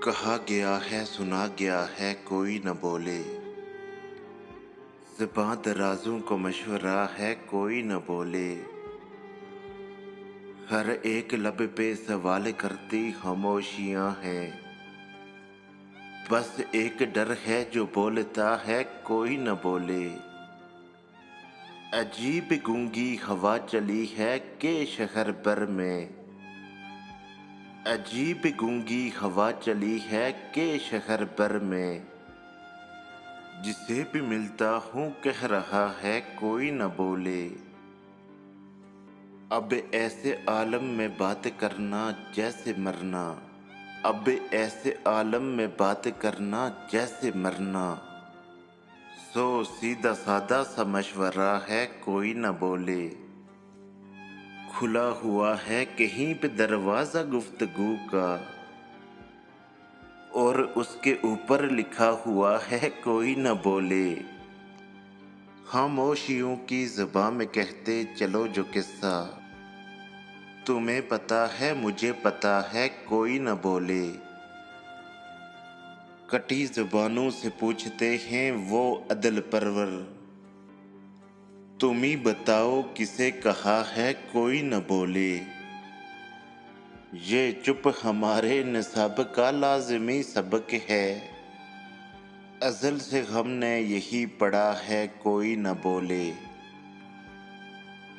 कहा गया है सुना गया है कोई न बोले। ज़बां दराज़ों को मशवरा है कोई न बोले। हर एक लब पे सवाल करती खामोशियाँ हैं। बस एक डर है जो बोलता है कोई न बोले। अजीब गूंगी हवा चली है के शहर भर में। अजीब गूंगी हवा चली है के शहर भर में। जिसे भी मिलता हूँ कह रहा है कोई न बोले। अब ऐसे आलम में बात करना जैसे मरना। अब ऐसे आलम में बात करना जैसे मरना। सो सीधा सादा सा मशवरा है कोई न बोले। खुला हुआ है कहीं पे दरवाज़ा गुफ्तगू का, और उसके ऊपर लिखा हुआ है कोई न बोले। खामोशियों की ज़बां में कहते चलो जो किस्सा, तुम्हें पता है मुझे पता है कोई न बोले। कटी ज़बानों से पूछते हैं वो अदल परवर, तुम ही बताओ किसे कहा है कोई न बोले। ये चुप हमारे निसाब का लाज़मी सबक है, अज़ल से हमने यही पढ़ा है कोई न बोले।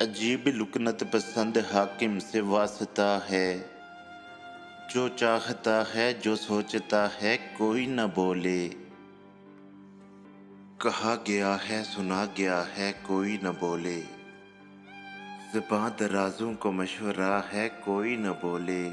अजीब लुकनत पसंद हाकिम से वास्ता है, जो चाहता है जो सोचता है कोई न बोले। कहा गया है सुना गया है कोई न बोले। ज़बां दराज़ों को मशवरा है कोई न बोले।